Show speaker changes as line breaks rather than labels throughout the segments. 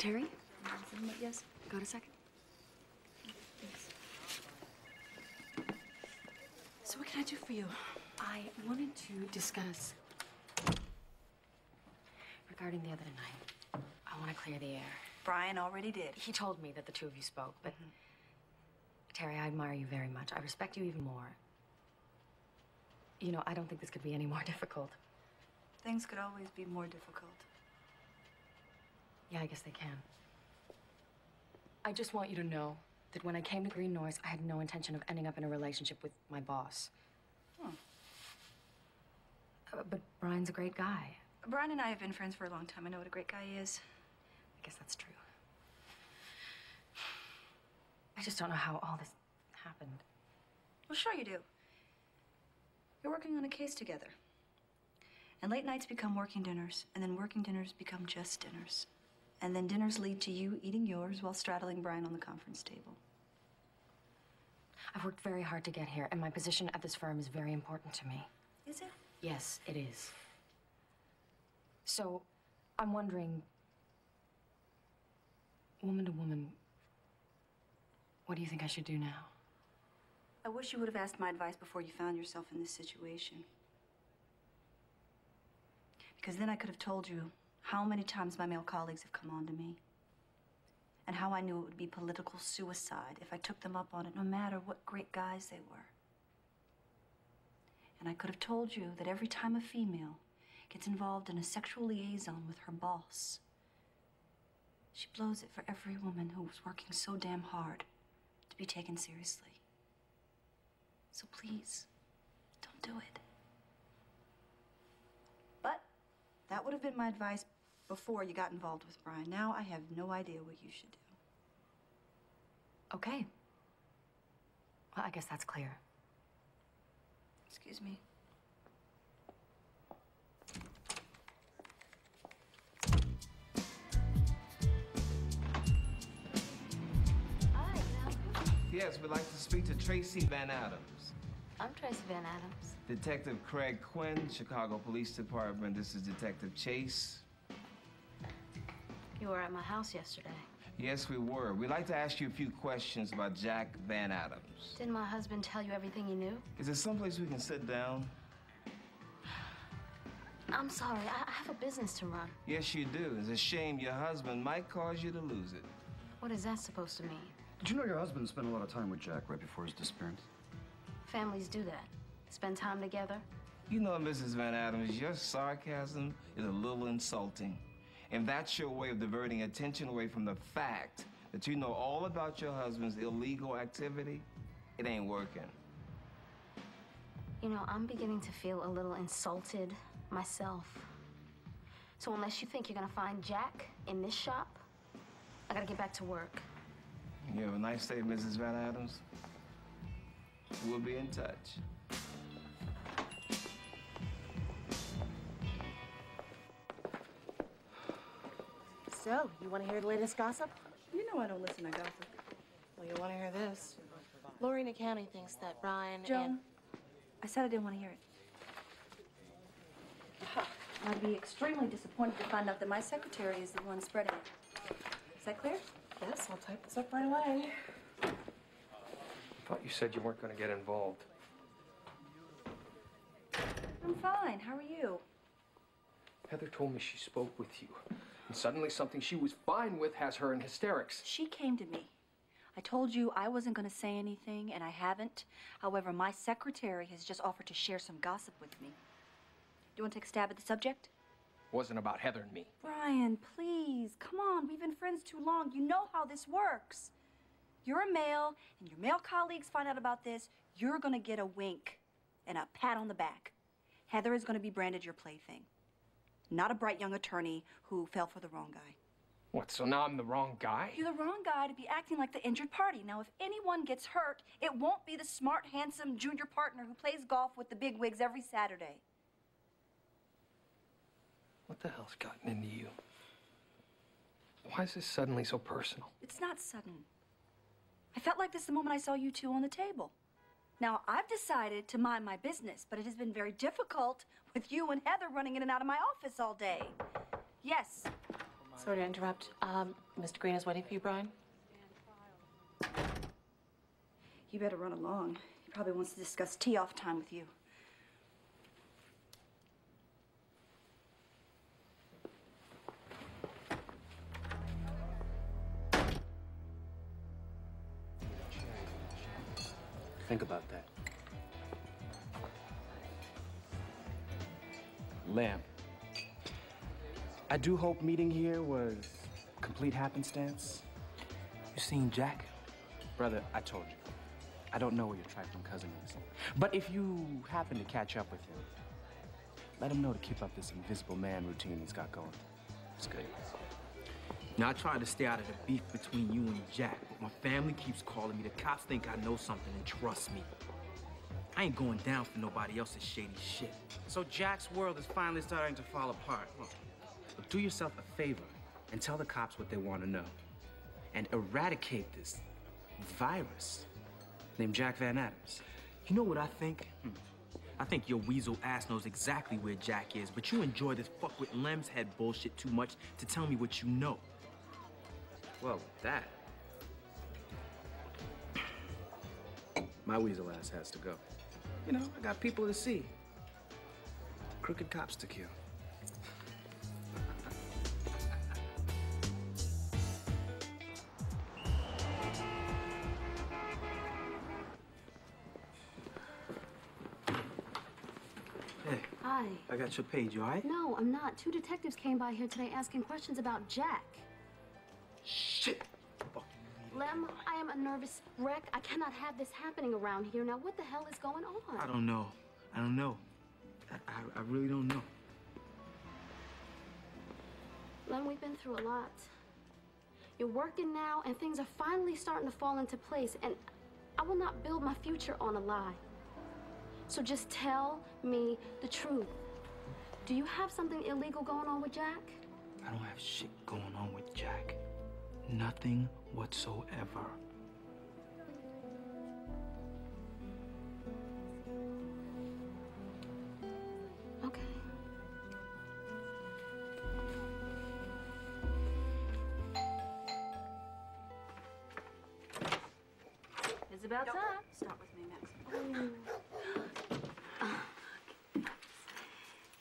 Teri?
Yes?
Got a second?
Yes.
So what can I do for you? I wanted to discuss regarding the other night. I want to clear the air.
Brian already did.
He told me that the two of you spoke, but Teri, I admire you very much. I respect you even more. You know, I don't think this could be any more difficult.
Things could always be more difficult.
Yeah, I guess they can. I just want you to know that when I came to Green Noise, I had no intention of ending up in a relationship with my boss. But Brian's a great guy.
Brian and I have been friends for a long time. I know what a great guy he is.
I guess that's true. I just don't know how all this happened.
Well, sure you do. You're working on a case together. And late nights become working dinners, and then working dinners become just dinners. And then dinners lead to you eating yours while straddling Brian on the conference table.
I've worked very hard to get here, and my position at this firm is very important to me.
Is it?
Yes, it is. So, I'm wondering, woman to woman, what do you think I should do now?
I wish you would have asked my advice before you found yourself in this situation. Because then I could have told you how many times my male colleagues have come on to me. And how I knew it would be political suicide if I took them up on it, no matter what great guys they were. And I could have told you that every time a female gets involved in a sexual liaison with her boss, she blows it for every woman who was working so damn hard to be taken seriously. So please, don't do it. But that would have been my advice before you got involved with Brian. Now I have no idea what you should do.
Okay. Well, I guess that's clear.
Excuse me.
Hi, can I help you?
Yes, we'd like to speak to Tracy Van Adams.
I'm Tracy Van Adams.
Detective Craig Quinn, Chicago Police Department. This is Detective Chase.
You were at my house yesterday.
Yes, we were. We'd like to ask you a few questions about Jack Van Adams.
Didn't my husband tell you everything he knew?
Is there someplace we can sit down?
I'm sorry, I have a business to run.
Yes, you do. It's a shame your husband might cause you to lose it.
What is that supposed to mean?
Did you know your husband spent a lot of time with Jack right before his disappearance?
Families do that. Spend time together.
You know, Mrs. Van Adams, your sarcasm is a little insulting. And that's your way of diverting attention away from the fact that you know all about your husband's illegal activity. It ain't working.
You know, I'm beginning to feel a little insulted myself. So unless you think you're gonna find Jack in this shop, I gotta get back to work.
You have a nice day, Mrs. Van Adams. We'll be in touch.
So, you want to hear the latest gossip?
You know I don't listen to gossip.
Well, you want to hear this. Lorena County thinks that Brian
Joan,
and...
I said I didn't want to hear it. I'd be extremely disappointed to find out that my secretary is the one spreading it. Is that clear?
Yes, I'll type this up right away.
I thought you said you weren't going to get involved.
I'm fine. How are you?
Heather told me she spoke with you. And suddenly something she was fine with has her in hysterics.
She came to me. I told you I wasn't going to say anything, and I haven't. However, my secretary has just offered to share some gossip with me. Do you want to take a stab at the subject?
Wasn't about Heather and me.
Brian, please. Come on. We've been friends too long. You know how this works. You're a male, and your male colleagues find out about this. You're going to get a wink and a pat on the back. Heather is going to be branded your plaything. Not a bright young attorney who fell for the wrong guy.
What, so now I'm the wrong guy?
You're the wrong guy to be acting like the injured party. Now, if anyone gets hurt, it won't be the smart, handsome junior partner who plays golf with the bigwigs every Saturday.
What the hell's gotten into you? Why is this suddenly so personal?
It's not sudden. I felt like this the moment I saw you two on the table. Now, I've decided to mind my business, but it has been very difficult with you and Heather running in and out of my office all day. Yes,
Sorry to interrupt. Mr. Green is waiting for you, Brian.
You better run along. He probably wants to discuss tee-off time with you.
Think about that. Lamb, I do hope meeting here was complete happenstance. You seen Jack? Brother, I told you. I don't know where your trifling cousin is. But if you happen to catch up with him, let him know to keep up this invisible man routine he's got going. It's good.
Now, I tried to stay out of the beef between you and Jack, but my family keeps calling me. The cops think I know something and trust me. I ain't going down for nobody else's shady shit.
So Jack's world is finally starting to fall apart. Well, do yourself a favor and tell the cops what they want to know. And eradicate this virus named Jack Van Adams.
You know what I think? I think your weasel ass knows exactly where Jack is, but you enjoy this fuck with Lem's head bullshit too much to tell me what you know.
Well, that... my weasel ass has to go. You know, I got people to see. Crooked cops to kill.
Hey.
Hi.
I got your page, you all right?
No, I'm not. 2 detectives came by here today asking questions about Jack.
Shit!
Lem, I am a nervous wreck. I cannot have this happening around here. Now, what the hell is going on?
I don't know. I don't know. I really don't know.
Lem, we've been through a lot. You're working now, and things are finally starting to fall into place, and I will not build my future on a lie. So just tell me the truth. Do you have something illegal going on with Jack?
I don't have shit going on with Jack. Nothing whatsoever.
Okay.
It's about time. Start with me, Maxine.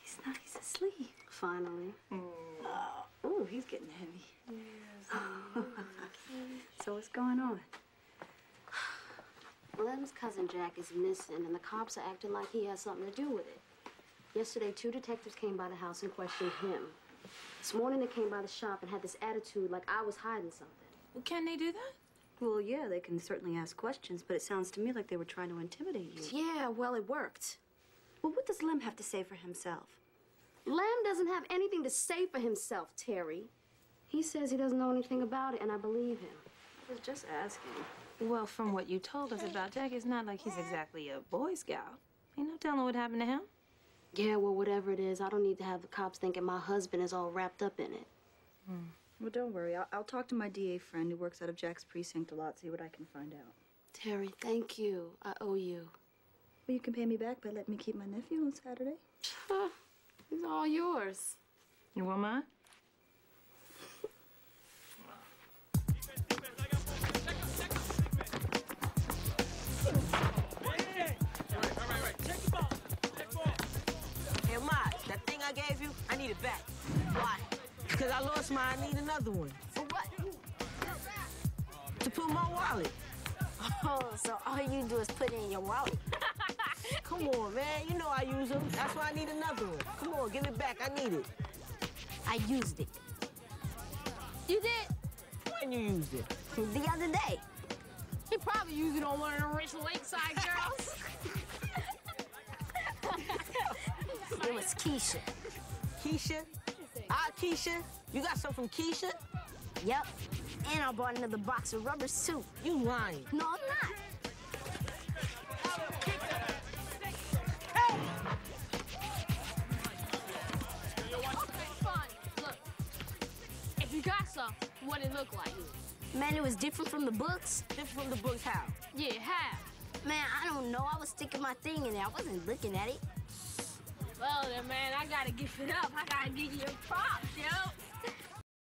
He's asleep.
Finally.
Oh, he's getting heavy. So what's going on?
Lem's cousin Jack is missing, and the cops are acting like he has something to do with it. Yesterday, 2 detectives came by the house and questioned him. This morning, they came by the shop and had this attitude like I was hiding something.
Well, can they do that?
Well, yeah, they can certainly ask questions, but it sounds to me like they were trying to intimidate you.
Yeah, well, it worked.
Well, what does Lem have to say for himself?
Lem doesn't have anything to say for himself, Teri. He says he doesn't know anything about it, and I believe him. I was just asking.
Well, from what you told us about Jack, it's not like he's exactly a Boy Scout. Ain't no telling what happened to him.
Yeah, well, whatever it is, I don't need to have the cops thinking my husband is all wrapped up in it.
Well, don't worry. I'll talk to my DA friend who works out of Jack's precinct a lot, see what I can find out.
Teri, thank you. I owe you.
Well, you can pay me back by letting me keep my nephew on Saturday.
It's all yours.
You want mine?
Hey, Ahmad, that thing I gave you, I need it back. Why? Because I lost mine, I need another one.
For what?
To put in my wallet.
Oh, so all you do is put it in your wallet.
Come on, man. You know I use them. That's why I need another one. Come on, give it back. I need it.
I used it.
You did? When you used it?
The other day.
He probably used it on one of the rich lakeside girls.
It was Keisha.
Keisha? Keisha? You got some from Keisha?
Yep. And I bought another box of rubbers, too.
You lying.
No, I'm not.
Okay, fine. Look, if you got some, what it look like?
Man, it was different from the books.
Different from the books, how?
Yeah, how?
Man, I don't know. I was sticking my thing in there. I wasn't looking at it.
Well then, man, I gotta give it up. I gotta give you props, yo.